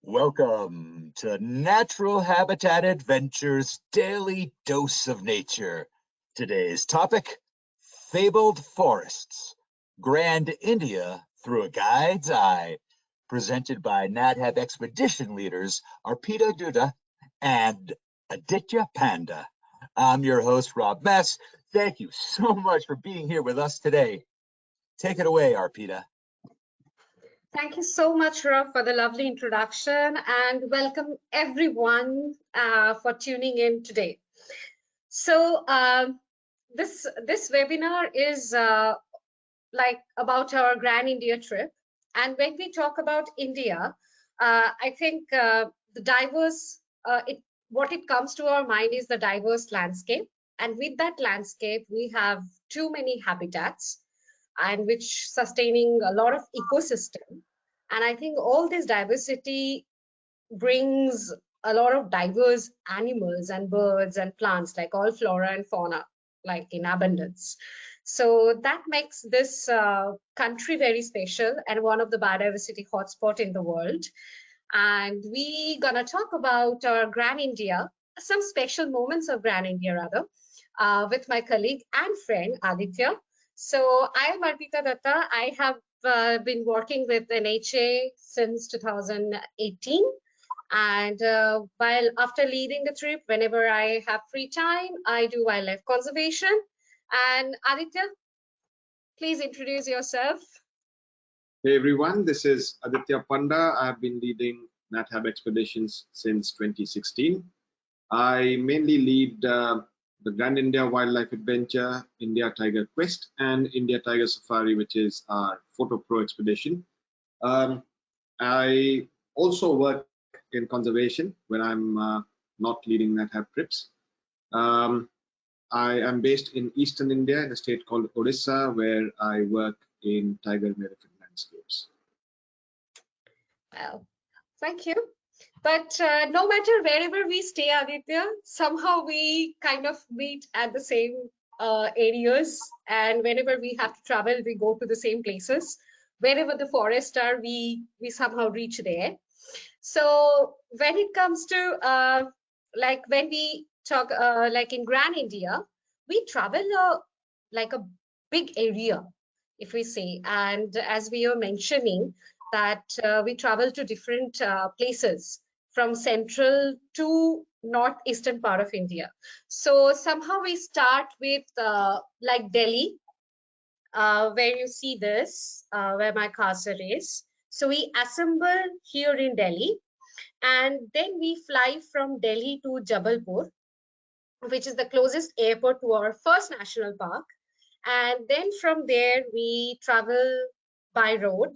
Welcome to Natural Habitat Adventures Daily Dose of Nature. Today's topic, Fabled Forests, Grand India Through a Guide's Eye, presented by NatHab expedition leaders Arpita, Dutta, and Aditya, Panda. I'm your host, Rob Mess. Thank you so much for being here with us today. Take it away, Arpita. Thank you so much, Rob, for the lovely introduction, and welcome everyone for tuning in today. So this webinar is like about our Grand India trip, and when we talk about India, I think the diverse what it comes to our mind is the diverse landscape, and with that landscape we have too many habitats and which sustaining a lot of ecosystem. And I think all this diversity brings a lot of diverse animals and birds and plants, like all flora and fauna, like in abundance. So that makes this country very special and one of the biodiversity hotspot in the world. And we gonna talk about our Grand India, some special moments of Grand India rather, with my colleague and friend Aditya. So I am Arpita Dutta. I have been working with NHA since 2018. And while after leading the trip, whenever I have free time, I do wildlife conservation. And Aditya, please introduce yourself. Hey everyone, this is Aditya Panda. I've been leading NatHab expeditions since 2016. I mainly lead the Grand India Wildlife Adventure, India Tiger Quest, and India Tiger Safari, which is our Photo Pro expedition. I also work in conservation when I'm not leading NatHab trips. I am based in Eastern India in a state called Odisha, where I work in tiger and elephant landscapes. Well, thank you. But no matter wherever we stay, Aditya, somehow we kind of meet at the same areas, and whenever we have to travel, we go to the same places. Wherever the forests are, we somehow reach there. So when it comes to like when we talk like in Grand India, we travel like a big area, if we say, and as we were mentioning that we travel to different places from central to northeastern part of India. So somehow we start with like Delhi, where you see this, where my cursor is. So we assemble here in Delhi, and then we fly from Delhi to Jabalpur, which is the closest airport to our first national park. And then from there, we travel by road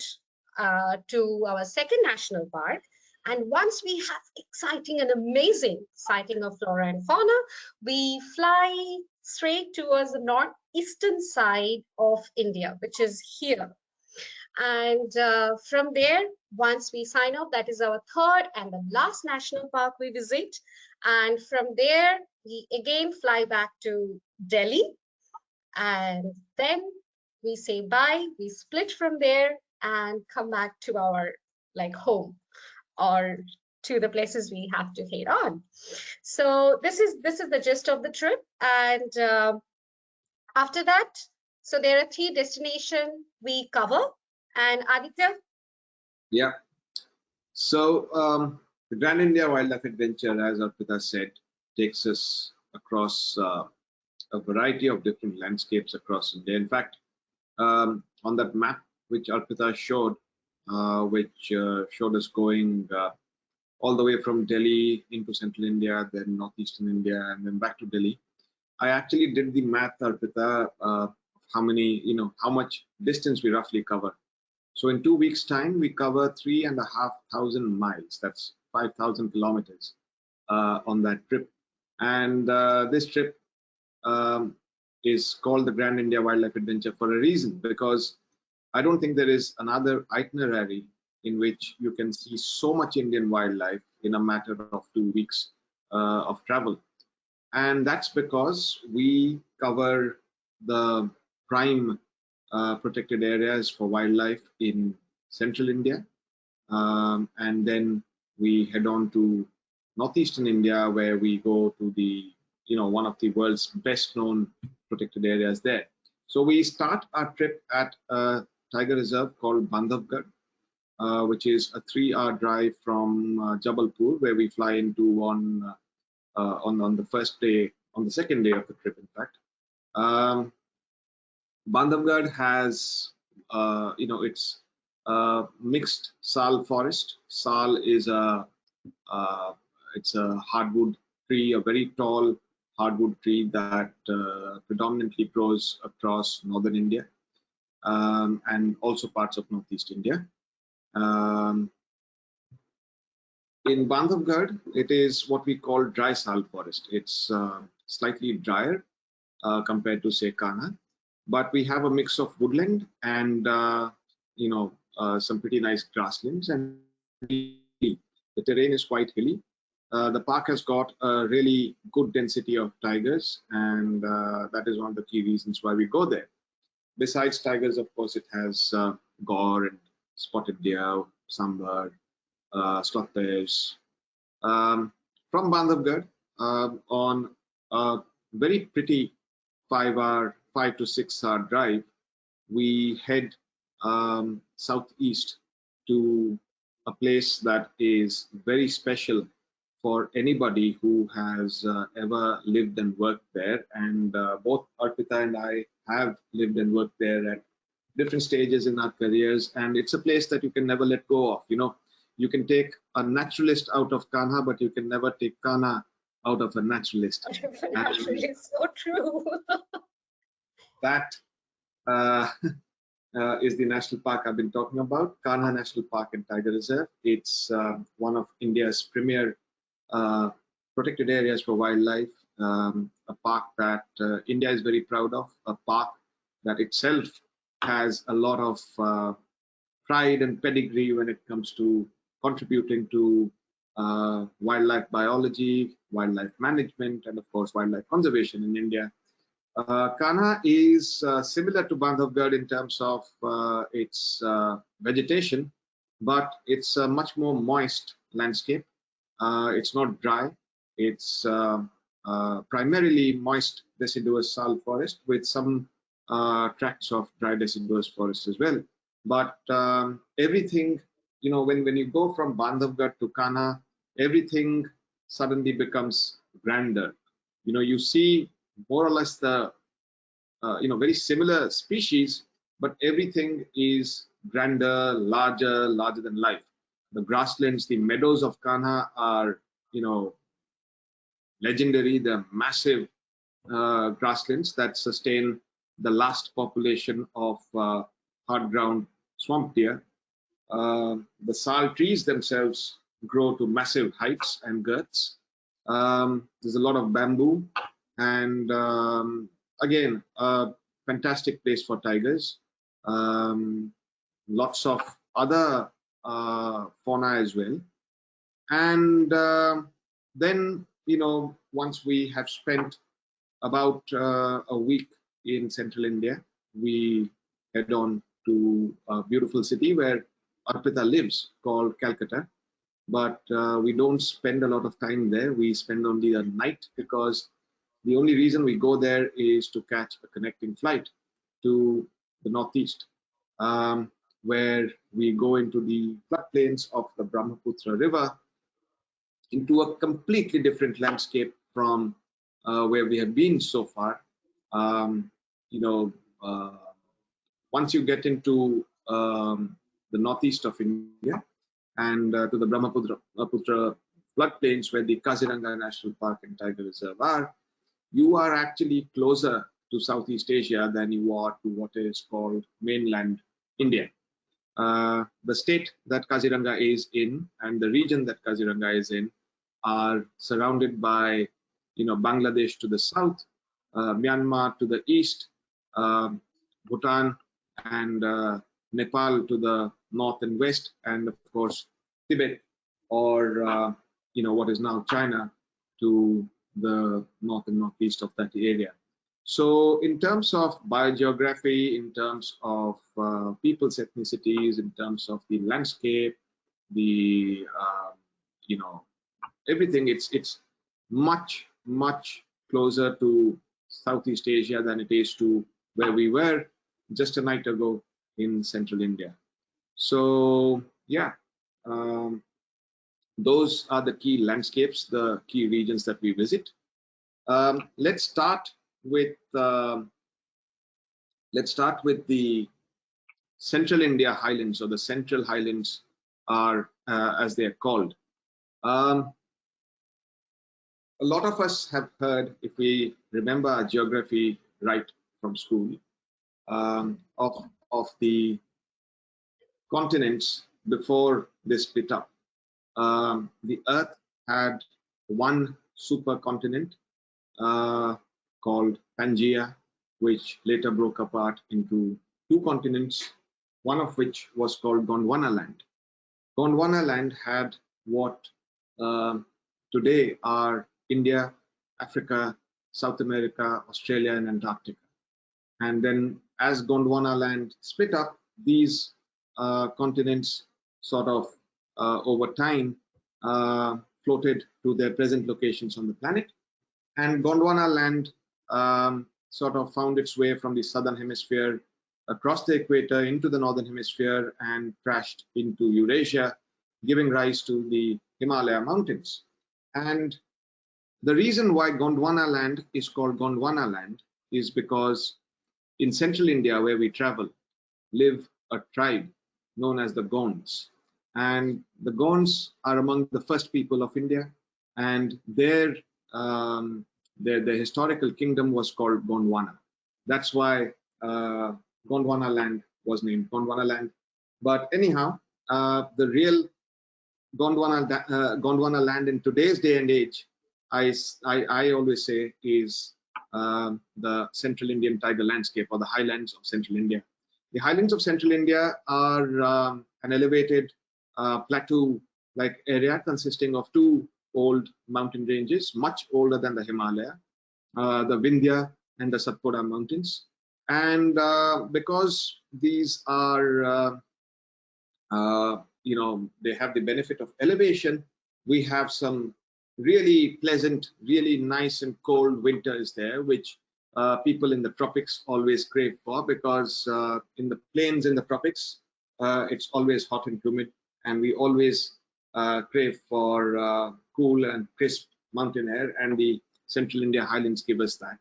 to our second national park. And once we have exciting and amazing sighting of flora and fauna, we fly straight towards the northeastern side of India, which is here. And from there, once we sign off, that is our third and the last national park we visit. And from there, we again fly back to Delhi. And then we say bye, we split from there and come back to our like home or to the places we have to head on. So this is the gist of the trip. And after that, so there are 3 destinations we cover. And Aditya? Yeah. So the Grand India Wildlife Adventure, as Arpita said, takes us across a variety of different landscapes across India. In fact, on that map which Arpita showed, which showed us going all the way from Delhi into central India, then northeastern India, and then back to Delhi. I actually did the math, Arpita, how much distance we roughly cover. So in 2 weeks' time, we cover 3,500 miles. That's 5,000 kilometers on that trip. And this trip is called the Grand India Wildlife Adventure for a reason, because I don't think there is another itinerary in which you can see so much Indian wildlife in a matter of 2 weeks of travel. And that's because we cover the prime protected areas for wildlife in central India, and then we head on to northeastern India, where we go to the, one of the world's best known protected areas there. So we start our trip at a tiger reserve called Bandhavgarh, which is a 3-hour drive from Jabalpur, where we fly into on the first day, on the second day of the trip, in fact. Bandhavgarh has, it's a mixed sal forest. Sal is it's a hardwood tree, a very tall hardwood tree that predominantly grows across northern India and also parts of northeast India. In Bandhavgarh, it is what we call dry sal forest. It's slightly drier compared to, say, Kanha, but we have a mix of woodland and some pretty nice grasslands, and the terrain is quite hilly. The park has got a really good density of tigers, and that is one of the key reasons why we go there. Besides tigers, of course, it has gaur and spotted deer, sambar, sloth bears. From Bandhavgarh, on a very pretty 5 to 6 hour drive, we head southeast to a place that is very special for anybody who has ever lived and worked there. And both Arpita and I have lived and worked there at different stages in our careers, and it's a place that you can never let go of. You can take a naturalist out of Kanha, but you can never take Kanha out of a naturalist. Naturalist, so true. That is the national park I've been talking about, Kanha National Park and Tiger Reserve. It's one of India's premier protected areas for wildlife, a park that India is very proud of, a park that itself has a lot of pride and pedigree when it comes to contributing to wildlife biology, wildlife management, and of course wildlife conservation in India. Kanha is similar to Bandhavgarh in terms of its vegetation, but it's a much more moist landscape. It's not dry. It's primarily moist deciduous sal forest with some tracts of dry deciduous forest as well. But everything, when you go from Bandhavgarh to Kanha, everything suddenly becomes grander. You see more or less the very similar species, but everything is grander, larger than life. The grasslands, the meadows of Kanha are legendary. The massive grasslands that sustain the last population of hard ground swamp deer. The sal trees themselves grow to massive heights and girths. There's a lot of bamboo, and again, a fantastic place for tigers. Lots of other fauna as well. And then, once we have spent about a week in central India, we head on to a beautiful city where Arpita lives, called Calcutta. But we don't spend a lot of time there. We spend only a night, because the only reason we go there is to catch a connecting flight to the northeast, where we go into the floodplains of the Brahmaputra River, into a completely different landscape from where we have been so far. Once you get into the northeast of India and to the Brahmaputra floodplains, where the Kaziranga National Park and Tiger Reserve are, you are actually closer to Southeast Asia than you are to what is called mainland India. The state that Kaziranga is in and the region that Kaziranga is in are surrounded by, Bangladesh to the south, Myanmar to the east, Bhutan and Nepal to the north and west, and of course Tibet, or what is now China, to the north and northeast of that area. So in terms of biogeography, in terms of people's ethnicities, in terms of the landscape, the everything. It's much closer to Southeast Asia than it is to where we were just a night ago in Central India. So yeah, those are the key landscapes, the key regions that we visit. Let's start with the Central India highlands, or the Central Highlands are as they are called. A lot of us have heard, if we remember our geography right from school, of the continents before they split up. The Earth had one supercontinent called Pangaea, which later broke apart into two continents, one of which was called Gondwana land. Gondwana land had what today are India, Africa, South America, Australia, and Antarctica. And then as Gondwana land split up, these continents sort of over time floated to their present locations on the planet. And Gondwana land sort of found its way from the southern hemisphere across the equator into the northern hemisphere and crashed into Eurasia, giving rise to the Himalaya mountains. And the reason why Gondwana land is called Gondwana land is because in central India, where we travel, live a tribe known as the Gonds. And the Gonds are among the first people of India, and their historical kingdom was called Gondwana. That's why Gondwana land was named Gondwana land. But anyhow, the real Gondwana land in today's day and age, I always say, is the Central Indian tiger landscape, or the highlands of Central India. The highlands of Central India are an elevated plateau-like area consisting of two old mountain ranges, much older than the Himalaya, the Vindhya and the Satpura mountains. And because these are, they have the benefit of elevation, we have some really pleasant, really nice and cold winters there, which people in the tropics always crave for, because in the plains in the tropics, it's always hot and humid, and we always crave for cool and crisp mountain air, and the Central India highlands give us that.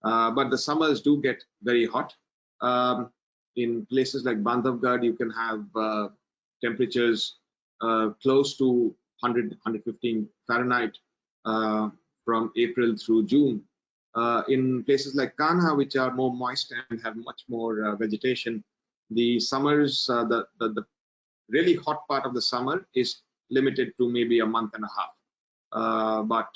But the summers do get very hot. In places like Bandhavgarh, you can have temperatures close to 100, 115 Fahrenheit from April through June. In places like Kanha, which are more moist and have much more vegetation, the summers, the really hot part of the summer is limited to maybe a month and a half. But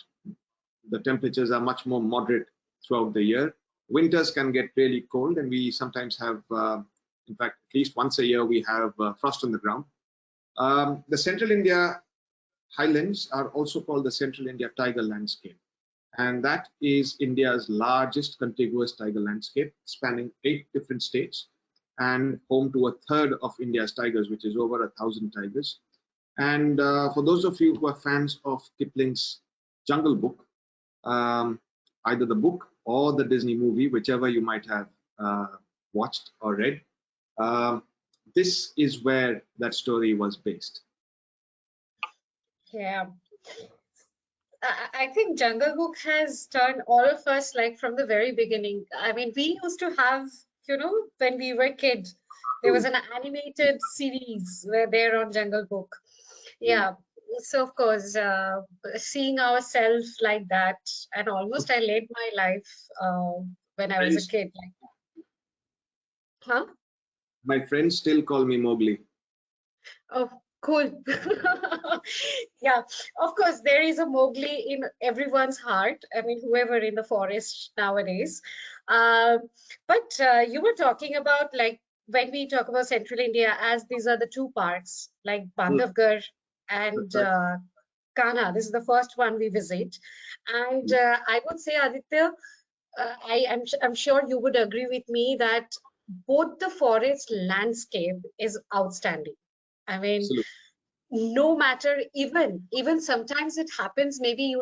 the temperatures are much more moderate throughout the year. Winters can get really cold, and we sometimes have, in fact, at least once a year, we have frost on the ground. The Central India highlands are also called the Central India tiger landscape, and that is India's largest contiguous tiger landscape, spanning 8 different states and home to a third of India's tigers, which is over 1,000 tigers. And for those of you who are fans of Kipling's Jungle Book, either the book or the Disney movie, whichever you might have watched or read, this is where that story was based. Yeah. I think Jungle Book has turned all of us, like, from the very beginning. I mean, we used to have, when we were kids, there was an animated series where they're on Jungle Book. Yeah. So of course, seeing ourselves like that, and almost I led my life when I was a kid. Like, huh? My friends still call me Mowgli. Oh, cool. Yeah, of course, there is a Mowgli in everyone's heart. I mean, whoever in the forest nowadays. But you were talking about, like, when we talk about Central India, as these are the two parts, like Bandhavgarh and Kanha. This is the first one we visit. And I would say, Aditya, I'm sure you would agree with me that both the forest landscape is outstanding. I mean, Absolutely. no matter, even sometimes it happens, maybe,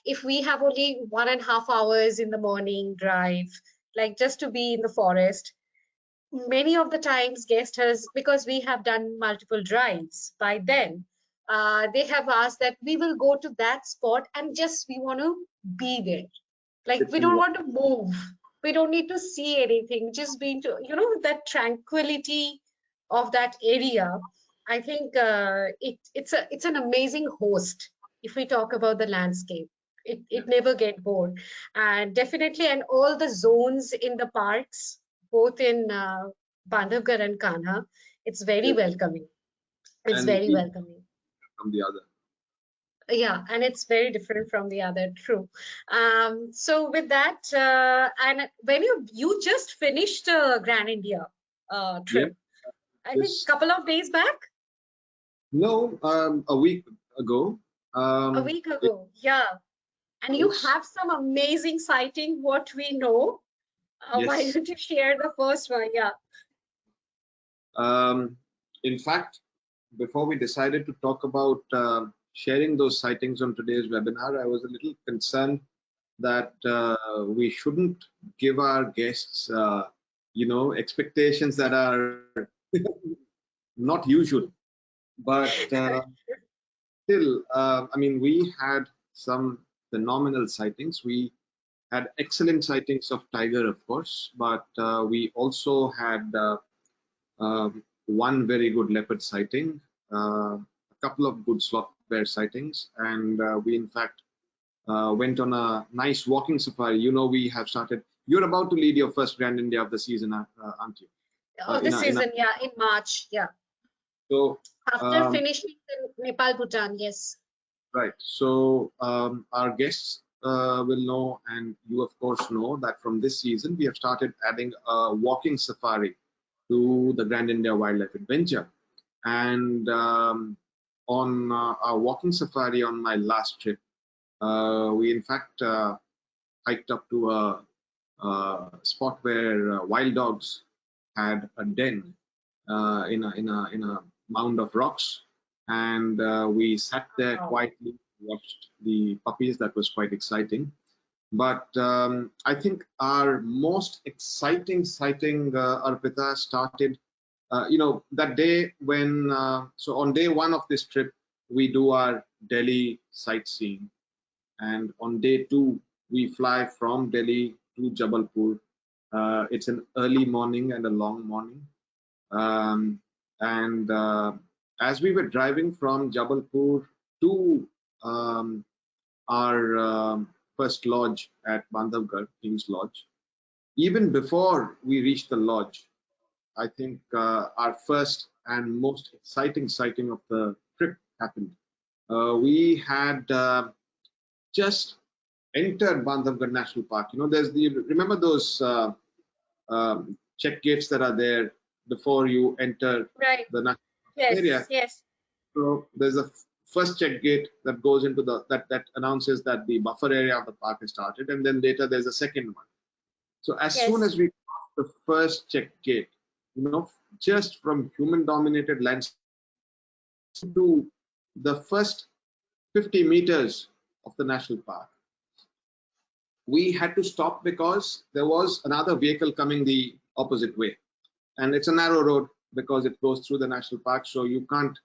if we have only 1.5 hours in the morning drive, like just to be in the forest, many of the times guest has, because we have done multiple drives by then, they have asked that we will go to that spot and just we want to be there. Like, Sit we and don't watch. want to move. We don't need to see anything. Just being to, that tranquility of that area. I think it's an amazing host if we talk about the landscape. It never get bored. And definitely, and all the zones in the parks, both in Bandhavgarh and Kanha, it's very Yes. welcoming. It's And very each welcoming. from the other. Yeah, and it's very different from the other, true. So with that, and when you just finished Grand India Yeah. trip, I think This couple of days back, no, a week ago. a Um, week it ago, yeah. And you was have some amazing sighting, what we know. Why yes. don't you share the first one? Yeah. Um, in fact, before we decided to talk about sharing those sightings on today's webinar, I was a little concerned that we shouldn't give our guests, expectations that are not usual. But still, I mean, we had some phenomenal sightings. We had excellent sightings of tiger, of course, but we also had one very good leopard sighting, a couple of good sloth bear sightings, and we in fact went on a nice walking safari. We have started. You're about to lead your first Grand India of the season, aren't you? Of the season, yeah, in March, yeah. So After um, finishing the Nepal, Bhutan, yes. right. So our guests will know, and you of course know that from this season we have started adding a walking safari to the Grand India Wildlife Adventure. And on our walking safari on my last trip, we in fact hiked up to a spot where wild dogs had a den in a mound of rocks, and we sat there Wow. quietly, watched the puppies. That was quite exciting. But I think our most exciting sighting, Arpita, started that day when so on day one of this trip we do our Delhi sightseeing, and on day two we fly from Delhi to Jabalpur. It's an early morning and a long morning, um, and as we were driving from Jabalpur to um, our first lodge at Bandhavgarh King's Lodge, even before we reached the lodge, I think our first and most exciting sighting of the trip happened. We had just entered Bandhavgarh National Park. There's remember those check gates that are there before you enter Right. the national area. Yes, yes, So there's a first check gate that goes into that announces that the buffer area of the park has started, and then later there's a second one. So as soon yes. as we cross the first check gate, just from human-dominated landscape to the first 50 meters of the national park, we had to stop because there was another vehicle coming the opposite way, and it's a narrow road because it goes through the national park, so you can't,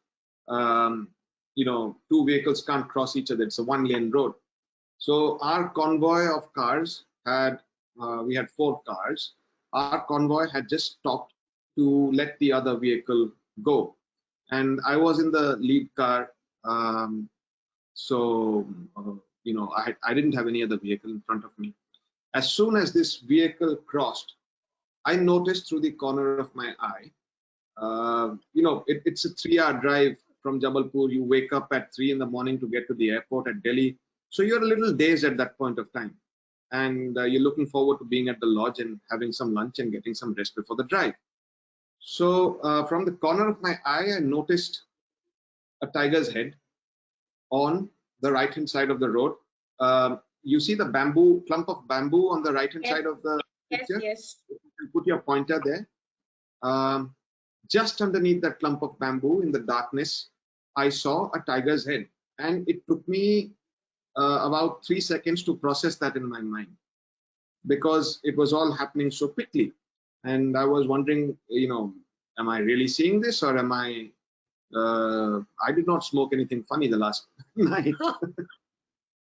two vehicles can't cross each other. It's a one-lane road. So our convoy of cars we had 4 cars. Our convoy had just stopped to let the other vehicle go, and I was in the lead car. So I didn't have any other vehicle in front of me. As soon as this vehicle crossed, I noticed through the corner of my eye. It's a 3-hour drive from Jabalpur. You wake up at 3 in the morning to get to the airport at Delhi. So you're a little dazed at that point of time. And you're looking forward to being at the lodge and having some lunch and getting some rest before the drive. So from the corner of my eye, I noticed a tiger's head on the right-hand side of the road. You see the clump of bamboo on the right-hand Yes, side of the yes, picture? yes. You can put your pointer there. Just underneath that clump of bamboo in the darkness, I saw a tiger's head, and it took me about 3 seconds to process that in my mind, because it was all happening so quickly. And I was wondering, am I really seeing this, or am I did not smoke anything funny the last night.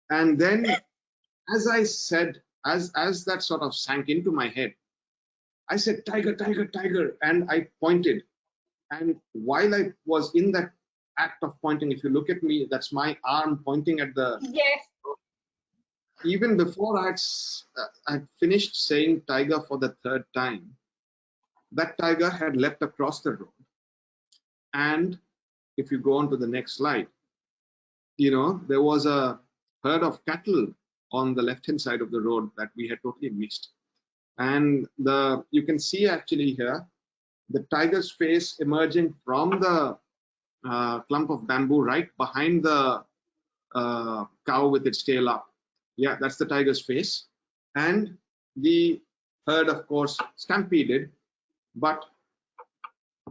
And then, as I said, as that sort of sank into my head, I said, tiger, tiger, tiger, and I pointed. And while I was in that act of pointing, if you look at me, that's my arm pointing at the. Yes. Even before I'd finished saying tiger for the third time, that tiger had leapt across the road. And if you go on to the next slide, there was a herd of cattle on the left-hand side of the road that we had totally missed. And you can see actually here the tiger's face emerging from the clump of bamboo right behind the cow with its tail up. Yeah, that's the tiger's face. And the herd, of course, stampeded. But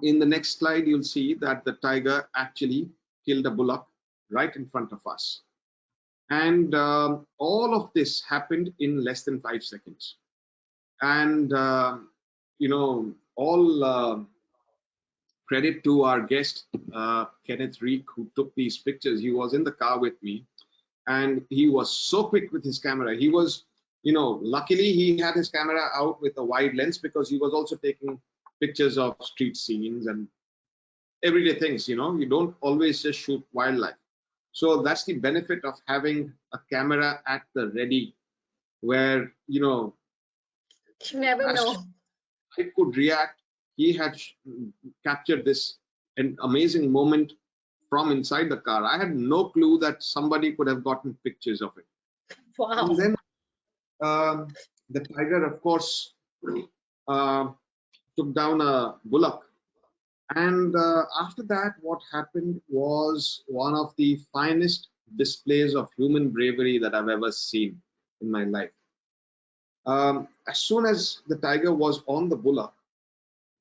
in the next slide, you'll see that the tiger actually killed a bullock right in front of us. And all of this happened in less than 5 seconds. And, all credit to our guest, Kenneth Reek, who took these pictures. He was in the car with me, and he was so quick with his camera. He was, luckily he had his camera out with a wide lens, because he was also taking pictures of street scenes and everyday things. You don't always just shoot wildlife. So that's the benefit of having a camera at the ready, where, You never know. it could react. He had captured an amazing moment from inside the car. I had no clue that somebody could have gotten pictures of it. Wow. And then the tiger, of course, took down a bullock. And after that, what happened was one of the finest displays of human bravery that I've ever seen in my life. As soon as the tiger was on the bullock,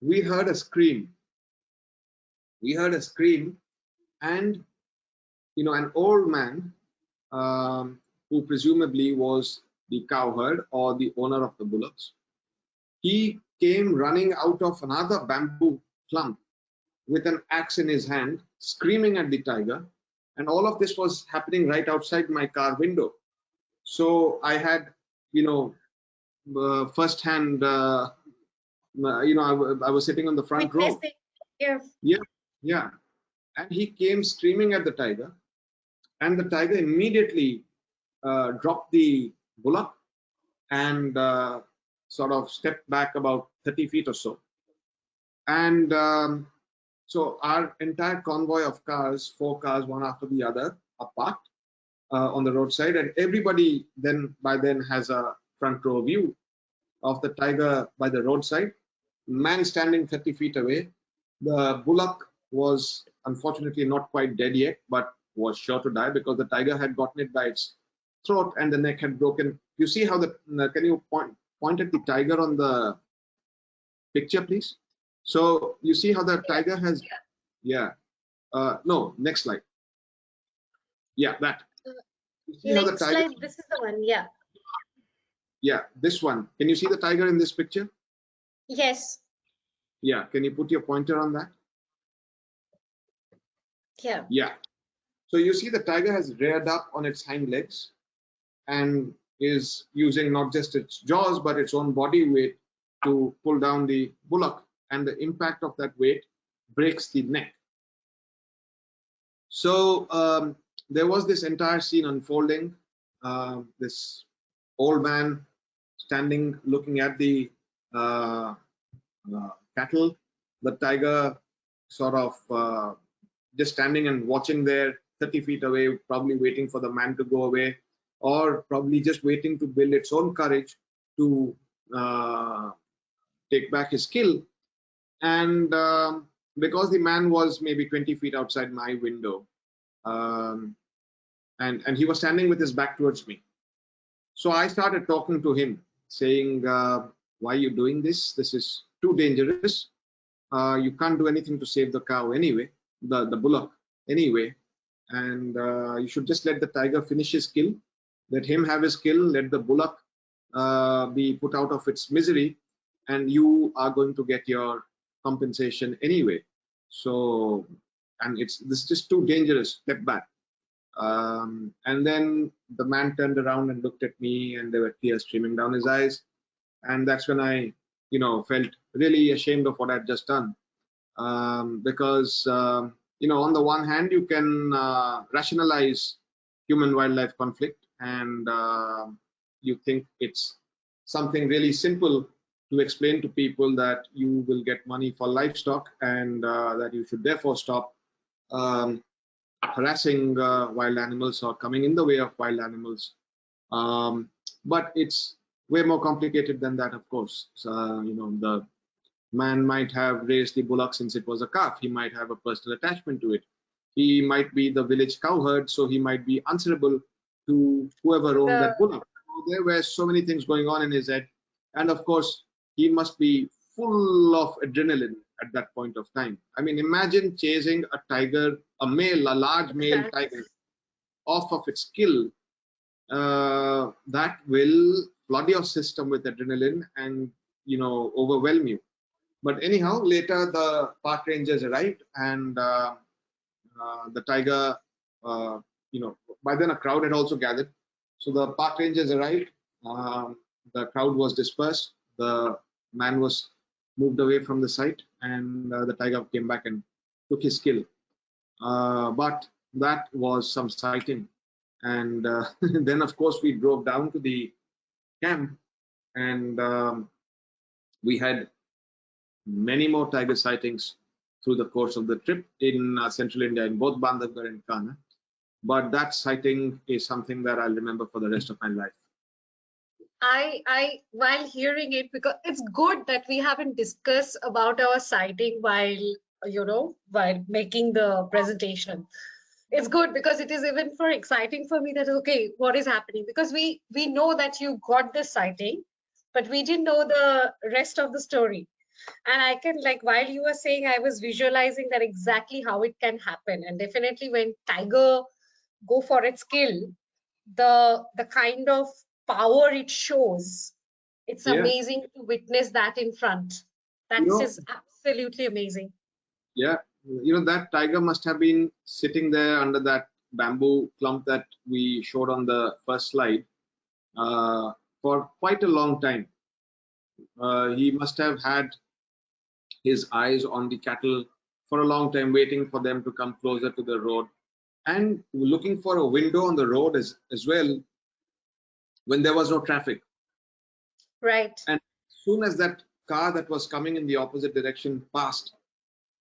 we heard a scream. And an old man, who presumably was the cowherd or the owner of the bullocks, he came running out of another bamboo clump with an axe in his hand, screaming at the tiger. And all of this was happening right outside my car window. So I had, firsthand, I was sitting on the front row. Yeah. And he came screaming at the tiger, and the tiger immediately dropped the bullock and sort of stepped back about 30 feet or so. And so our entire convoy of cars, 4 cars, one after the other, are parked on the roadside, and everybody by then has a front row view of the tiger by the roadside. Man standing 30 feet away. The bullock was unfortunately not quite dead yet, but was sure to die, because the tiger had gotten it by its throat and the neck had broken. You see how can you point at the tiger on the picture, please? So you see how the tiger has, no, next slide. Yeah, that. You see how the Next tiger, slide, this is the one, yeah. Yeah, this one. Can you see the tiger in this picture? Yes. Yeah, can you put your pointer on that? Yeah. Yeah. So you see the tiger has reared up on its hind legs and is using not just its jaws, but its own body weight to pull down the bullock, and the impact of that weight breaks the neck. So there was this entire scene unfolding. This old man standing looking at the cattle, the tiger sort of just standing and watching there 30 feet away, probably waiting for the man to go away, or probably just waiting to build its own courage to take back his kill. And because the man was maybe 20 feet outside my window, and he was standing with his back towards me. So I started talking to him, saying, why are you doing this? This is too dangerous. You can't do anything to save the cow anyway, the bullock anyway, and you should just let the tiger finish his kill, let him have his kill, let the bullock be put out of its misery, and you are going to get your compensation anyway. So, and this is just too dangerous. Step back. And then the man turned around and looked at me, and there were tears streaming down his eyes. And that's when I, felt really ashamed of what I'd just done. Because, on the one hand, you can rationalize human-wildlife conflict, and you think it's something really simple to explain to people that you will get money for livestock, and that you should therefore stop harassing wild animals or coming in the way of wild animals. But it's way more complicated than that, of course. So, the man might have raised the bullock since it was a calf. He might have a personal attachment to it. He might be the village cowherd, so he might be answerable to whoever owned that bullock. There were so many things going on in his head. And of course, he must be full of adrenaline at that point of time. I mean, imagine chasing a tiger, a large male tiger, off of its kill. That will flood your system with adrenaline and, overwhelm you. But anyhow, later the park rangers arrived, and the tiger, by then a crowd had also gathered. So the park rangers arrived, the crowd was dispersed, the man was moved away from the site, and the tiger came back and took his kill. But that was some sighting. And then, of course, we drove down to the camp, and we had many more tiger sightings through the course of the trip in central India, in both Bandhavgarh and Kana. But that sighting is something that I'll remember for the rest of my life. While hearing it, because it's good that we haven't discussed about our sighting while making the presentation. It's good because it is even for exciting for me that, okay, what is happening? Because we know that you got the sighting, but we didn't know the rest of the story. And I can, while you were saying, I was visualizing that exactly how it can happen. And definitely when tiger go for its kill, the kind of power it shows, it's amazing to witness that in front. That is absolutely amazing. Yeah, that tiger must have been sitting there under that bamboo clump that we showed on the first slide for quite a long time. He must have had his eyes on the cattle for a long time, waiting for them to come closer to the road, and looking for a window on the road as well when there was no traffic. Right. And as soon as that car that was coming in the opposite direction passed,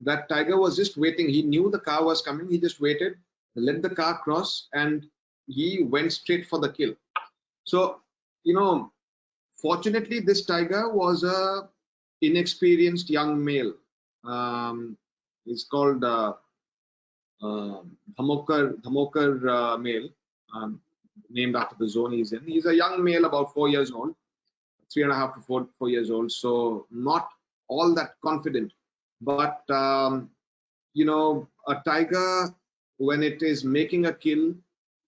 that tiger was just waiting. He knew the car was coming. He just waited, let the car cross, and he went straight for the kill. So, fortunately, this tiger was a inexperienced young male. He's called Dhamokar male, named after the zone he's in. He's a young male, about 4 years old, 3.5 to 4 years old. So not all that confident. But, a tiger, when it is making a kill,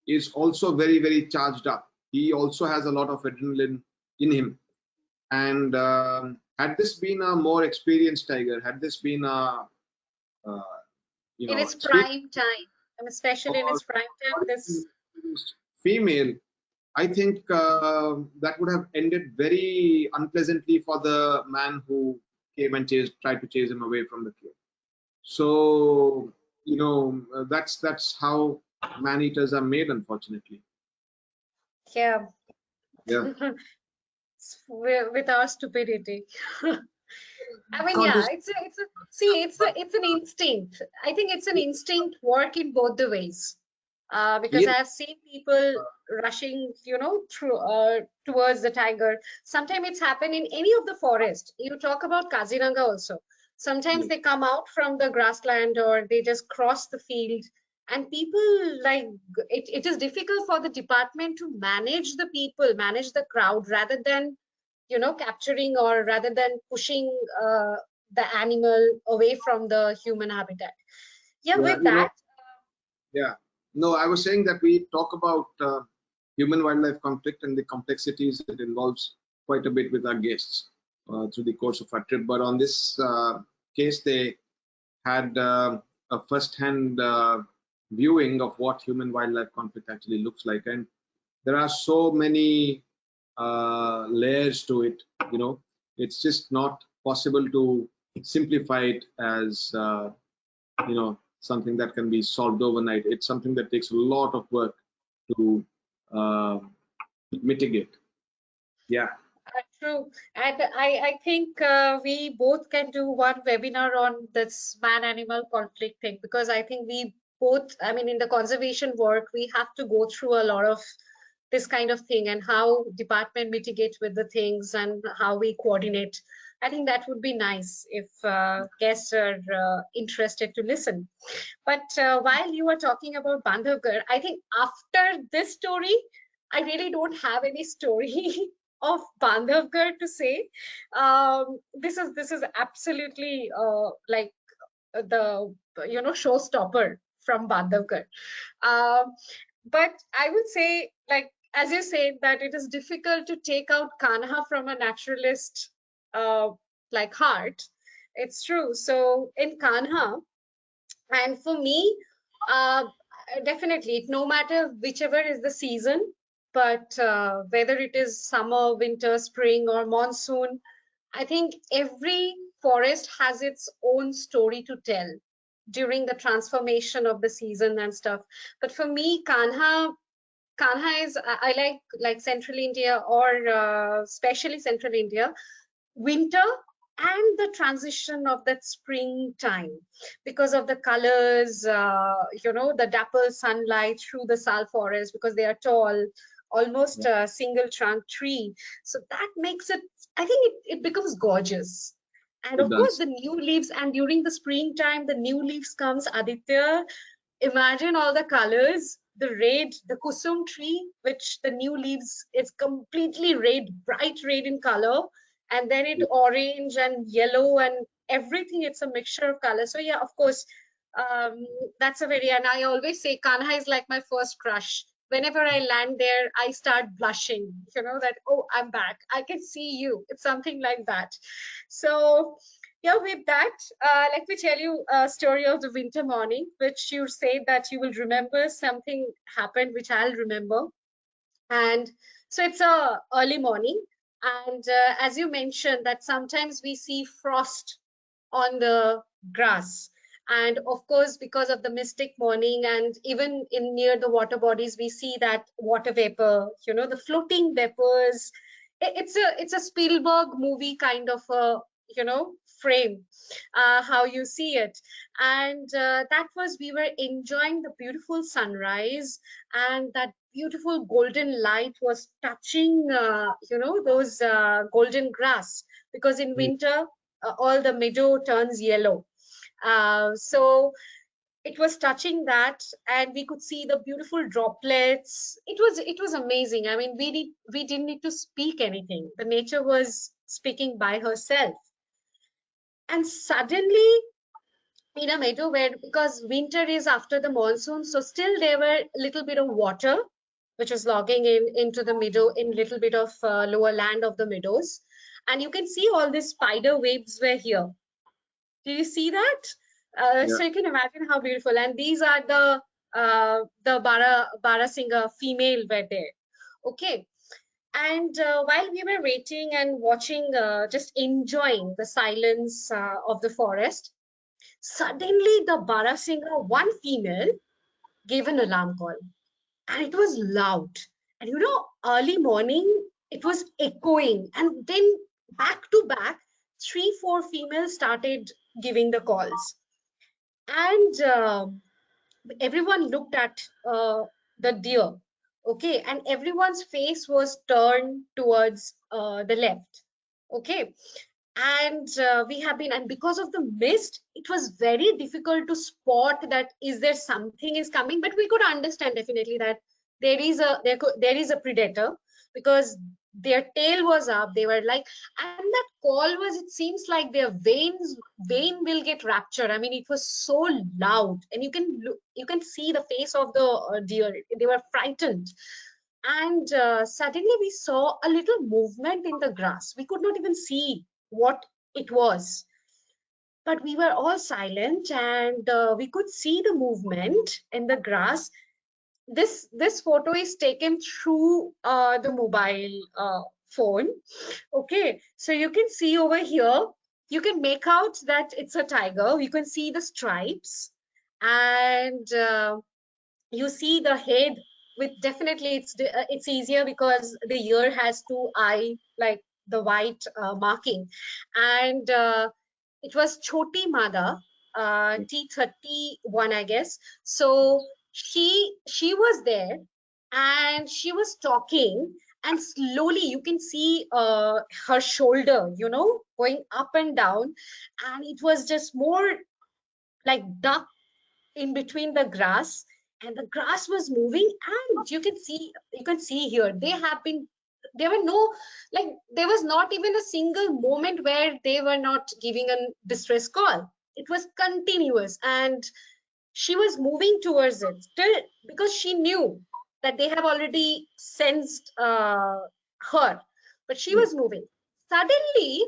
is also very, very charged up. He also has a lot of adrenaline in him. And had this been a more experienced tiger, had this been a, in its prime time, and especially in its prime time, this female, I think that would have ended very unpleasantly for the man who came and tried to chase him away from the kill. So, that's how man-eaters are made, unfortunately. Yeah. Yeah. With our stupidity. I mean, yeah, it's an instinct. I think it's an instinct work in both the ways. Because I have seen people rushing, through towards the tiger. Sometimes it's happened in any of the forest. You talk about Kaziranga also. Sometimes they come out from the grassland, or they just cross the field, and people it is difficult for the department to manage the people, manage the crowd, rather than capturing, or rather than pushing the animal away from the human habitat. Yeah, with that. Yeah. No, I was saying that we talk about human-wildlife conflict and the complexities it involves quite a bit with our guests through the course of our trip. But on this case, they had a first-hand viewing of what human-wildlife conflict actually looks like, and there are so many layers to it. You know, it's just not possible to simplify it as something that can be solved overnight. It's something that takes a lot of work to uh, mitigate. Yeah. True. And I think we both can do one webinar on this man-animal conflict thing, because I think we both, I mean, in the conservation work, we have to go through a lot of this kind of thing, and how department mitigates with the things and how we coordinate. I think that would be nice if guests are interested to listen. But while you were talking about Bandhavgarh, I think after this story, I really don't have any story of Bandhavgarh to say. This is absolutely like the showstopper from Bandhavgarh. Um, but I would say, like as you said, that it is difficult to take out Kanha from a naturalist like heart. It's true. So in Kanha, and for me, uh, definitely, no matter whichever is the season, but whether it is summer, winter, spring, or monsoon, I think every forest has its own story to tell during the transformation of the season and stuff. But for me, Kanha is, I like Central India, or especially Central India, winter and the transition of that springtime, because of the colors, the dapple sunlight through the sal forest, because they are tall, almost a single trunk tree. So that makes it, I think it becomes gorgeous. And It of course, does. the new leaves, and during the springtime, the new leaves comes, Aditya. Imagine all the colors, the red, the kusum tree, which the new leaves is completely red, bright red in color, and then it Yeah. orange and yellow and everything. It's a mixture of colors. So yeah, of course, that's a very, and I always say Kanha is like my first crush. Whenever I land there, I start blushing, that, oh, I'm back. I can see you. It's something like that. So yeah, with that, let me tell you a story of the winter morning, which you say that you will remember. Something happened, which I'll remember. And so it's a early morning. And as you mentioned, that sometimes we see frost on the grass. And of course, because of the mystic morning, and even in near the water bodies, we see that water vapor, the floating vapors. It's a Spielberg movie kind of a, frame, how you see it. And that was, we were enjoying the beautiful sunrise, and that beautiful golden light was touching, those golden grass, because in Mm. winter, all the meadow turns yellow. So it was touching that, and we could see the beautiful droplets. It was amazing. I mean, we didn't need to speak anything. The nature was speaking by herself. And suddenly, in a meadow where, because winter is after the monsoon, so still there were a little bit of water which was logging into the meadow, in little bit of lower land of the meadows, and you can see all these spider webs were here. Do you see that? Yeah. So you can imagine how beautiful. And these are the Barasinga female were there. Okay. And while we were waiting and watching, just enjoying the silence of the forest, suddenly the Barasinga, one female, gave an alarm call, and it was loud. And early morning, it was echoing, and then back to back, 3, 4 females started giving the calls. And everyone looked at the deer, okay, and everyone's face was turned towards the left, okay. And we have been, and because of the mist, it was very difficult to spot that is there something is coming, but we could understand definitely that there is a predator, because their tail was up. They were like, and that call was, it seems like their vein will get ruptured. I mean, it was so loud, and you can see the face of the deer. They were frightened. And suddenly we saw a little movement in the grass. We could not even see what it was, but we were all silent, and we could see the movement in the grass. This photo is taken through the mobile phone. Okay, so you can see over here, you can make out that it's a tiger. You can see the stripes, and you see the head with, definitely it's easier because the ear has two eye, like the white marking. And it was Choti Mada, T31, I guess. So she was there, and she was talking, and slowly you can see her shoulder, going up and down, and it was just more like duck in between the grass, and the grass was moving. And you can see here, there were no, like, there was not even a single moment where they were not giving a distress call. It was continuous, and she was moving towards it still, because she knew that they have already sensed her, but she Yeah. was moving. Suddenly,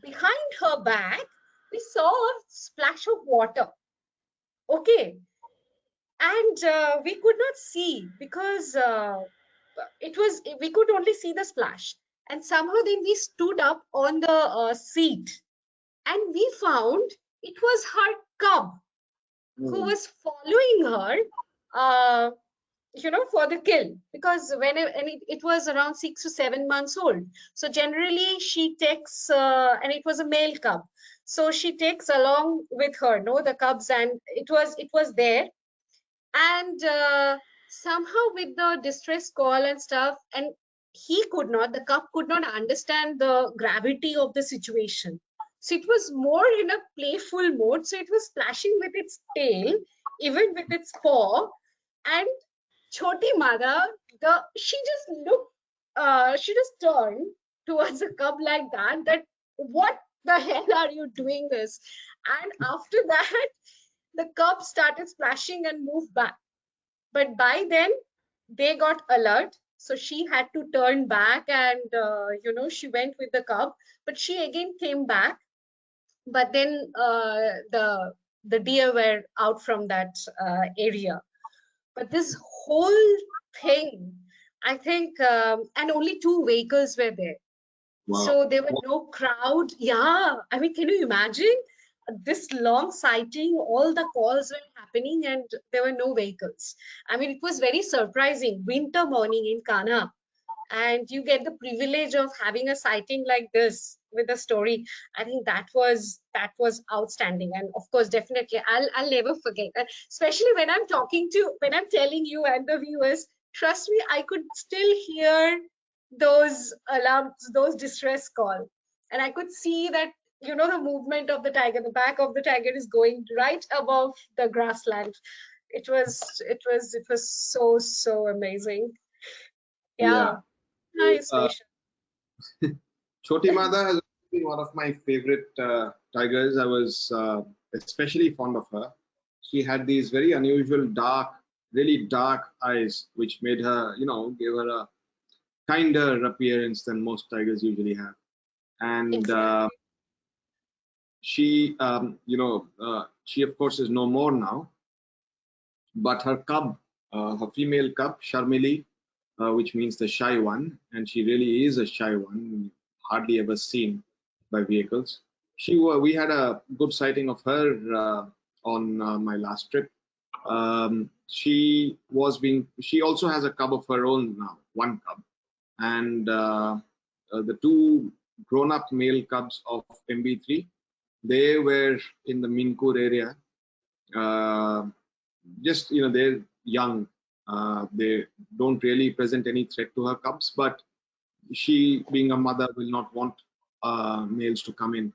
behind her back, we saw a splash of water. Okay, and we could not see, because it was, we could only see the splash. And somehow then we stood up on the seat, and we found it was her cub who Mm. was following her, uh, for the kill. Because it was around 6 to 7 months old, so generally she takes, and it was a male cub, so she takes along with her, no, the cubs. And it was there. And somehow with the distress call and stuff, and the cub could not understand the gravity of the situation, so it was more in a playful mode, so it was splashing with its tail, even with its paw. And Choti Mother, she just looked, she just turned towards the cub like that what the hell are you doing this? And after that, the cub started splashing and moved back. But by then, they got alert. So she had to turn back, and she went with the cub. But she again came back. But then the deer were out from that area. But this whole thing, I think, and only two vehicles were there. Wow. So there were no crowd. Yeah, I mean, can you imagine this long sighting? All the calls were happening, and there were no vehicles. I mean, it was very surprising. Winter morning in Kana, and you get the privilege of having a sighting like this with a story. I think that was outstanding. And of course, definitely, I'll never forget that. Especially when I'm telling you and the viewers, trust me, I could still hear those alarms, those distress call, and I could see that, the movement of the tiger. The back of the tiger is going right above the grassland. It was so amazing. Yeah. Yeah. Nice, Uh, Nisha. Choti Mada has been one of my favorite tigers. I was especially fond of her. She had these very unusual dark, really dark eyes, which made her, gave her a kinder appearance than most tigers usually have. And Exactly. she of course is no more now. But her cub, her female cub, Sharmili, which means the shy one, and she really is a shy one, hardly ever seen by vehicles. We had a good sighting of her on my last trip. She also has a cub of her own now, one cub, and the two grown-up male cubs of MB3, they were in the Minkur area. Uh, just they're young, they don't really present any threat to her cubs, but she, being a mother, will not want males to come in.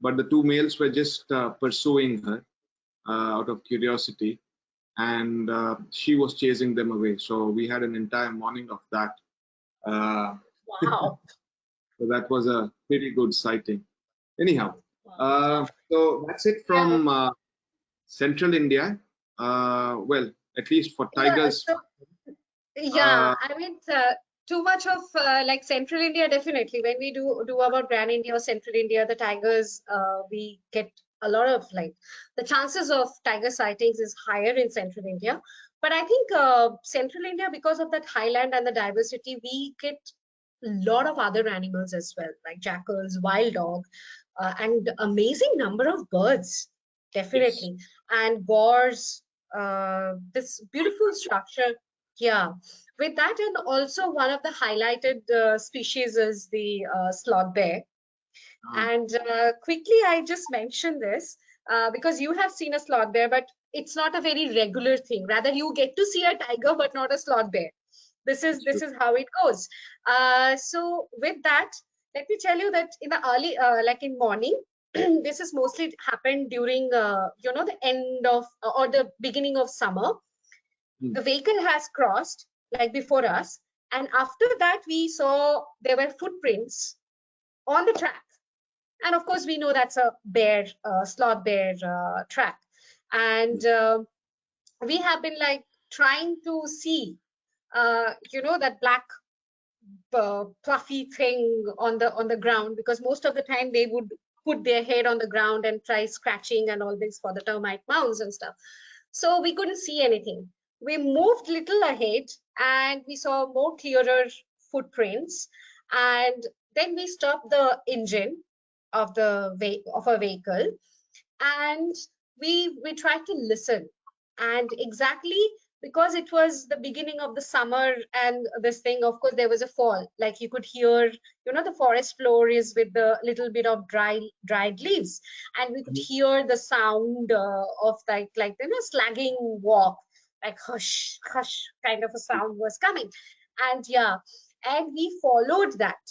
But the two males were just pursuing her out of curiosity, and she was chasing them away. So we had an entire morning of that. Wow. So that was a pretty good sighting. Anyhow, Wow. so that's it Yeah. from central India. Well, at least for Yeah. tigers. So yeah, Uh, I mean, too much of like Central India, definitely. When we do about Grand India or Central India, the tigers, we get a lot of like the chances of tiger sightings is higher in Central India. But I think Central India, because of that highland and the diversity, we get a lot of other animals as well, like jackals, wild dog, and amazing number of birds, yes. definitely, and boars. This beautiful structure. Yeah, with that, and also one of the highlighted species is the sloth bear. Uh, And quickly, I just mentioned this because you have seen a sloth bear, but it's not a very regular thing. Rather, you get to see a tiger, but not a sloth bear. This is that's this true. is how it goes. So with that, let me tell you that in the early, like in morning, this is mostly happened during the end of or the beginning of summer. Hmm. The vehicle has crossed like before us, and after that we saw there were footprints on the track, and of course we know that's a bear, sloth bear track. And we have been like trying to see that black fluffy thing on the ground, because most of the time they would put their head on the ground and try scratching and all this for the termite mounds and stuff. So we couldn't see anything. We moved little ahead and we saw more clearer footprints. And then we stopped the engine of a vehicle, and we tried to listen. And exactly because it was the beginning of the summer and this thing, of course there was a fall, like you could hear, the forest floor is with the little bit of dried leaves, and we could Mhm. hear the sound of like slagging walk, like hush hush kind of a sound was coming. And yeah, and we followed that,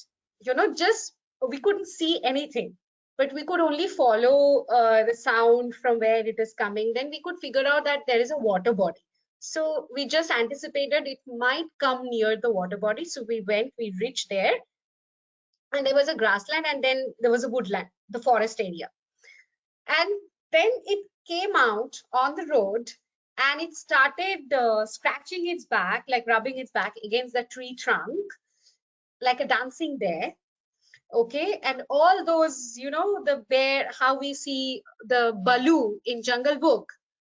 just we couldn't see anything, but we could only follow the sound from where it is coming. Then we could figure out that there is a water body. So we just anticipated it might come near the water body. So we went, we reached there, and there was a grassland, and then there was a woodland, the forest area. And then it came out on the road, and it started scratching its back, like rubbing its back against the tree trunk, like a dancing bear. Okay, and all those, the bear, how we see the Balu in Jungle Book,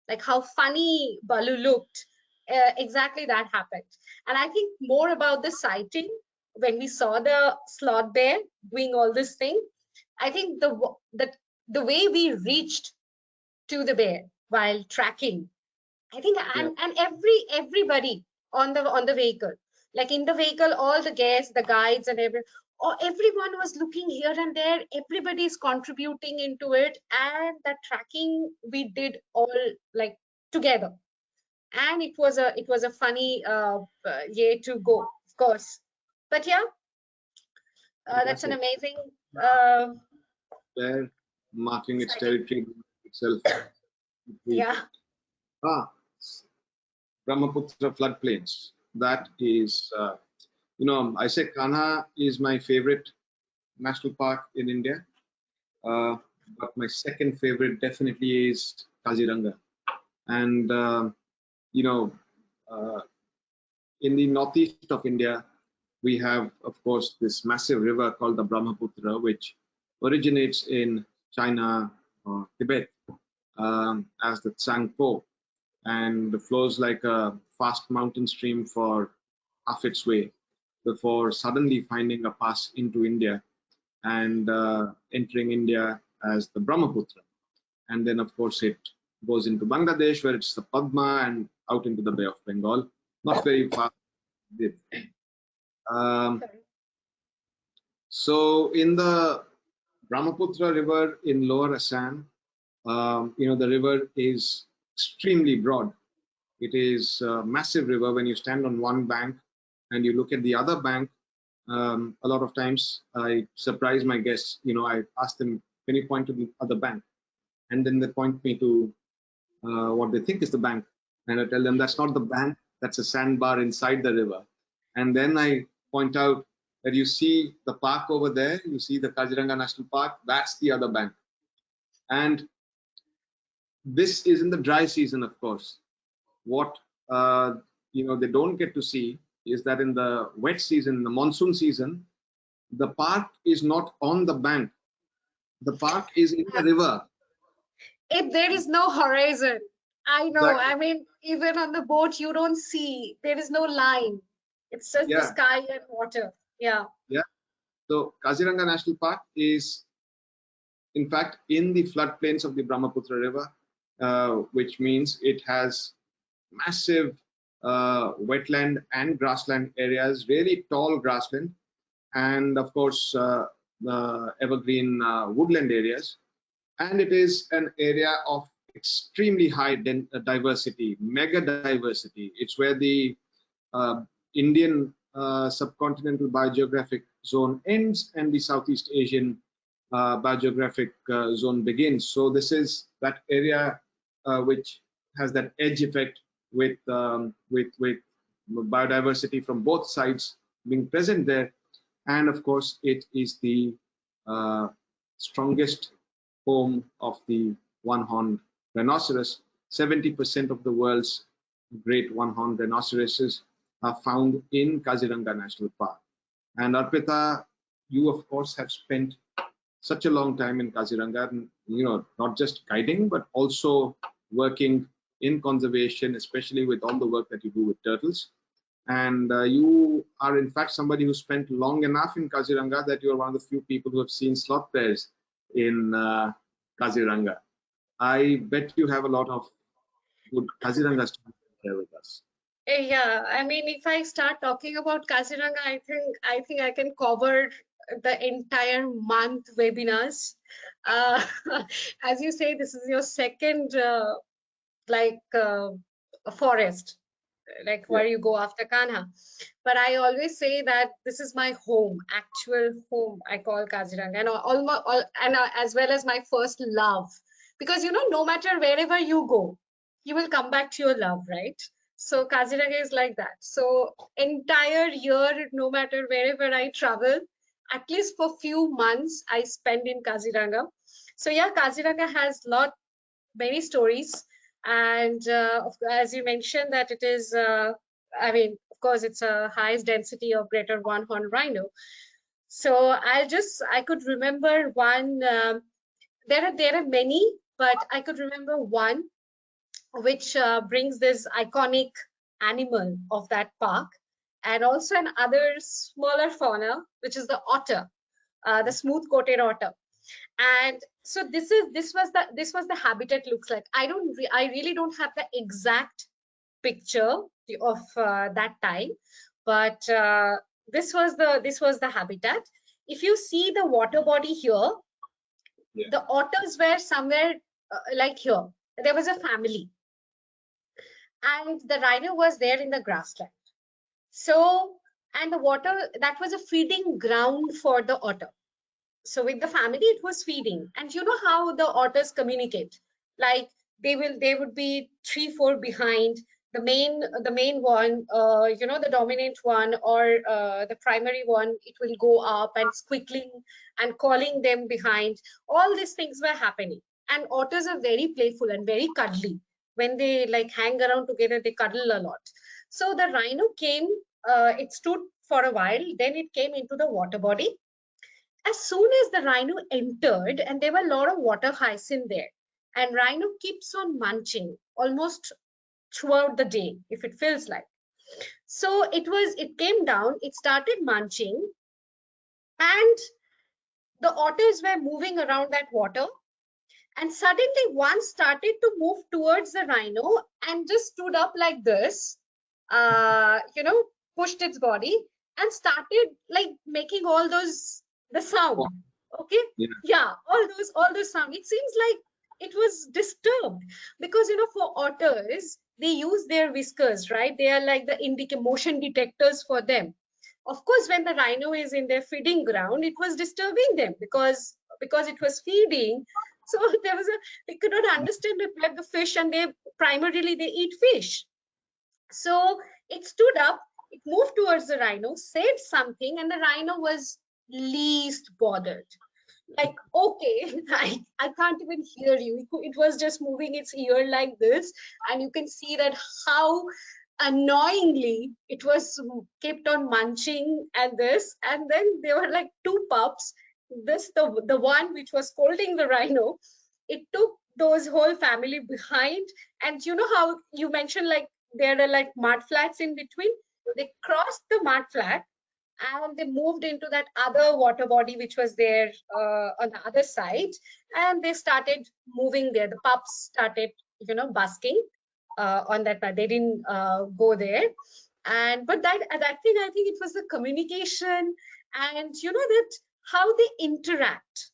like how funny Balu looked, exactly that happened. And I think more about the sighting, when we saw the sloth bear doing all this thing, I think the way we reached to the bear while tracking, I think, Yeah. and everybody on the vehicle, like in the vehicle, all the guests, the guides, and everyone was looking here and there. Everybody is contributing into it, and that tracking we did all like together, and it was a funny year to go, of course. But yeah, that's an Fantastic. amazing uh, There, marking its sighting. territory itself. The Yeah. ah, Brahmaputra floodplains. That is, I say Kanha is my favorite national park in India, uh, but my second favorite definitely is Kaziranga. And you know, uh, in the northeast of India, we have, of course, this massive river called the Brahmaputra, which originates in China or Tibet as the Tsangpo, and flows like a fast mountain stream for half its way before suddenly finding a pass into India and entering India as the Brahmaputra. And then, of course, it goes into Bangladesh, where it's the Padma, and out into the Bay of Bengal. Not very far. Um, so, in the Brahmaputra River in Lower Assam, the river is extremely broad. It is a massive river. When you stand on one bank and you look at the other bank, a lot of times I surprise my guests. I ask them, "Can you point to the other bank?" And then they point me to what they think is the bank, and I tell them that's not the bank. That's a sandbar inside the river. And then I point out that you see the park over there, you see the Kaziranga National Park, that's the other bank. And this is in the dry season, of course. What they don't get to see is that in the wet season, the monsoon season, the park is not on the bank. The park is in the river. If there is no horizon, I know. Exactly. I mean, even on the boat, you don't see. There is no line. It's just the sky and water. Yeah. Yeah. So Kaziranga National Park is, in fact, in the floodplains of the Brahmaputra River, which means it has massive wetland and grassland areas, really tall grassland, and of course evergreen woodland areas. And it is an area of extremely high diversity, mega diversity. It's where the Indian subcontinental biogeographic zone ends and the Southeast Asian biogeographic zone begins. So this is that area which has that edge effect with biodiversity from both sides being present there. And of course, it is the strongest home of the one-horned rhinoceros. 70% of the world's great one-horned rhinoceroses are found in Kaziranga National Park. And Arpita, you of course have spent such a long time in Kaziranga, not just guiding, but also working in conservation, especially with all the work that you do with turtles. And you are in fact somebody who spent long enough in Kaziranga that you are one of the few people who have seen sloth bears in Kaziranga. I bet you have a lot of good Kaziranga stories to share with us. Yeah, I mean, if I start talking about Kaziranga, I think I can cover the entire month webinars. As you say, this is your second forest, like where you go after Kanha. But I always say that this is my home, actual home. I call Kaziranga, and as well as my first love, because no matter wherever you go, you will come back to your love, right? So Kaziranga is like that. So entire year, no matter wherever I travel, at least for few months I spend in Kaziranga. So yeah, Kaziranga has many stories, and as you mentioned that it is, I mean, of course, it's a highest density of greater one-horned rhino. So I could remember one. There are many, but I could remember one which brings this iconic animal of that park, and also another smaller fauna, which is the otter, the smooth-coated otter. And so this was the habitat looks like. I really don't have the exact picture of that time, but this was the habitat. If you see the water body here, the otters were somewhere like here. There was a family, and the rhino was there in the grassland. So, and the water, that was a feeding ground for the otter. So with the family, it was feeding. And you know how the otters communicate? Like they would be 3-4 behind the main one, the dominant one, or the primary one. It will go up and squiggling and calling them behind. All these things were happening. And otters are very playful and very cuddly. When they like hang around together, they cuddle a lot. So the rhino came, it stood for a while, then it came into the water body. As soon as the rhino entered, and there were a lot of water hyacinth there, and rhino keeps on munching almost throughout the day, if it feels like. So it came down, it started munching, and the otters were moving around that water. And suddenly one started to move towards the rhino and just stood up like this, pushed its body and started like making all those, the sound. Okay. Yeah, all those sound. It seems like it was disturbed because, for otters, they use their whiskers, right? They are like the motion detectors for them. Of course, when the rhino is in their feeding ground, it was disturbing them because it was feeding. So they could not understand the fish, and they primarily eat fish. So it stood up It moved towards the rhino, said something, and the rhino was least bothered. Like, okay, I can't even hear you. It was just moving its ear like this, and you can see that how annoyingly it was kept on munching and this. And then there were like two pups. This the one which was scolding the rhino. It took those whole family behind, and you know how you mentioned like there are like mud flats in between. They crossed the mud flat and they moved into that other water body which was there on the other side, and they started moving there. The pups started, basking on that part. They didn't go there. And but that thing, I think it was the communication, and that how they interact.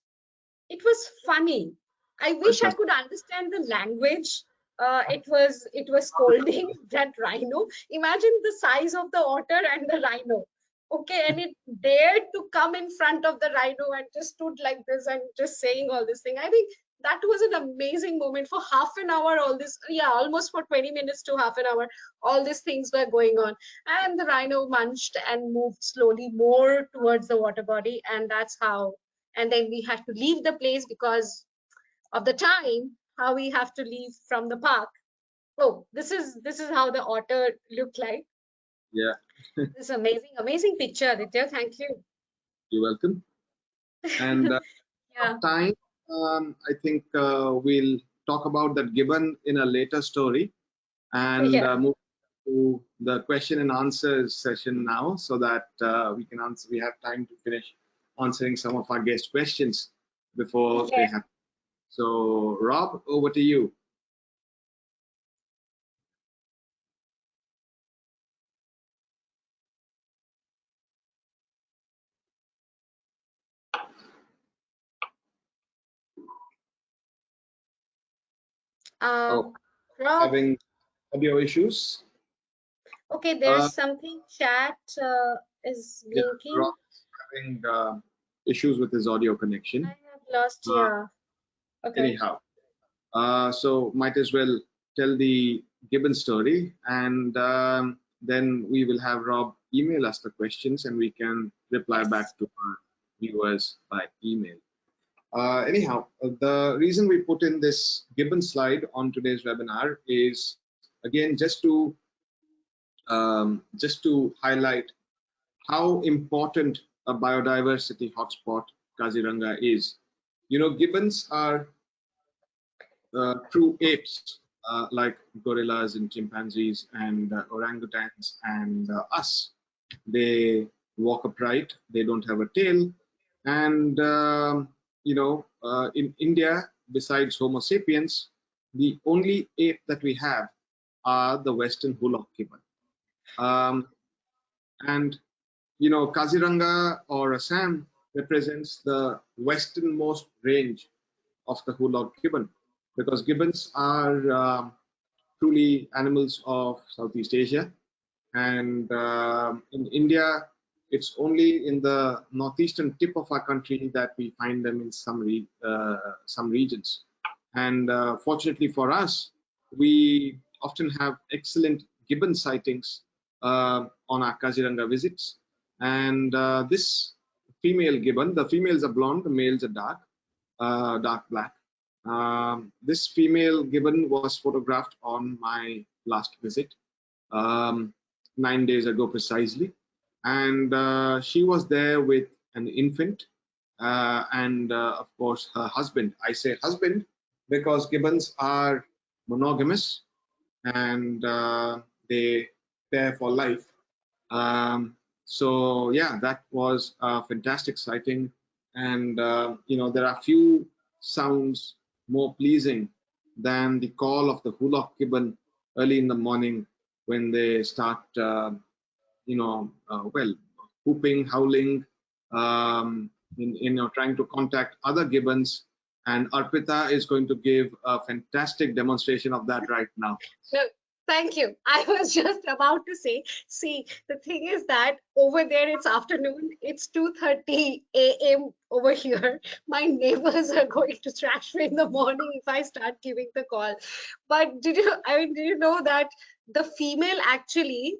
It was funny. I wish I Fantastic. could understand the language. It was scolding that rhino. Imagine the size of the otter and the rhino. Okay, and it dared to come in front of the rhino and just stood like this and just saying all this thing. I think that was an amazing moment. For half an hour, all this, yeah, almost for 20 minutes to half an hour, all these things were going on. And the rhino munched and moved slowly more towards the water body, and that's how. And then we had to leave the place because of the time, how we have to leave from the park. Oh, this is how the otter looked like. Yeah, This amazing picture, Aditya. Thank you. you're welcome. And Yeah. time, I think we'll talk about that gibbon in a later story, and Yeah. move to the question and answers session now, so that we can answer. We have time to finish answering some of our guest questions before they Okay. have. So, Rob, over to you. Oh, Rob. having audio issues. Okay, Uh, there's something chat is yeah, blinking. Rob is having issues with his audio I connection. have lost. Uh, Yeah. Okay. anyhow, so might as well tell the gibbon story, and then we will have Rob email us the questions, and we can reply Yes. back to our viewers by email. Anyhow, the reason we put in this gibbon slide on today's webinar is, again, just to highlight how important a biodiversity hotspot Kaziranga is. Gibbons are true apes, like gorillas and chimpanzees and orangutans and us. They walk upright, they don't have a tail. And, in India, besides Homo sapiens, the only ape that we have are the Western Hulok gibbon. And Kaziranga or Assam represents the westernmost range of the Hulok gibbon, because gibbons are truly animals of Southeast Asia. And in India, it's only in the northeastern tip of our country that we find them in some regions. And fortunately for us, we often have excellent gibbon sightings on our Kaziranga visits. And this female gibbon, the females are blonde, the males are dark black. This female gibbon was photographed on my last visit, um, 9 days ago precisely. And she was there with an infant and, of course, her husband. I say husband because gibbons are monogamous, and they pair for life. So yeah, that was a fantastic sighting. And there are few sounds more pleasing than the call of the Hulok gibbon early in the morning, when they start well, whooping, howling, trying to contact other gibbons. And Arpita is going to give a fantastic demonstration of that right now. No, thank you. I was just about to say, see, the thing is that over there it's afternoon, it's 2:30 a.m. over here. My neighbors are going to trash me in the morning if I start giving the call. But did you know that the female actually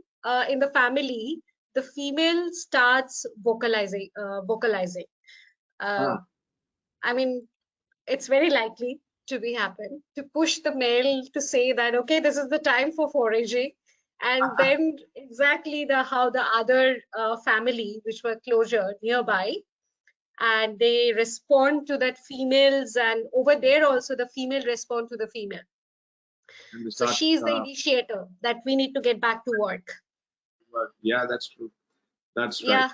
in the family, the female starts vocalizing. Ah, I mean, it's very likely to be happen to push the male to say that okay, this is the time for foraging, and then exactly the how the other family which were closer nearby, and they respond to that females, and over there also the female respond to the female. and they So start. she's the initiator that we need to get back to work. Yeah, that's true. That's right. Yeah.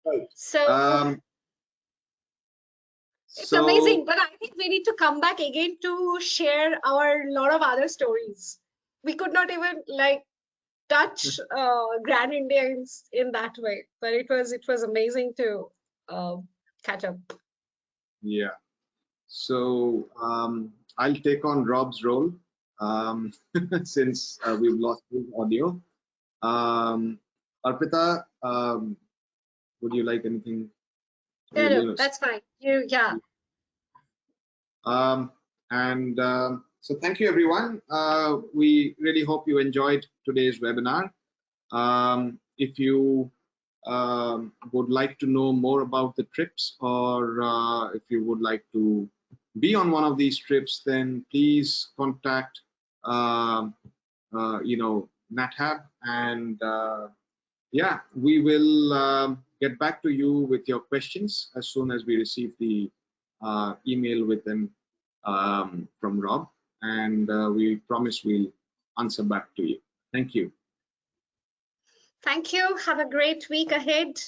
Right. So it's So amazing, but I think we need to come back again to share our lot of other stories. We could not even like touch Grand India in that way, but it was amazing to catch up. yeah. So I'll take on Rob's role since we've lost his audio. Arpita, would you like anything? No, no, You that's fine. Yeah. And so thank you, everyone. We really hope you enjoyed today's webinar. If you would like to know more about the trips, or if you would like to be on one of these trips, then please contact NatHab, and yeah, we will get back to you with your questions as soon as we receive the email with them from Rob, and we promise we'll answer back to you. Thank you. Thank you. Have a great week ahead.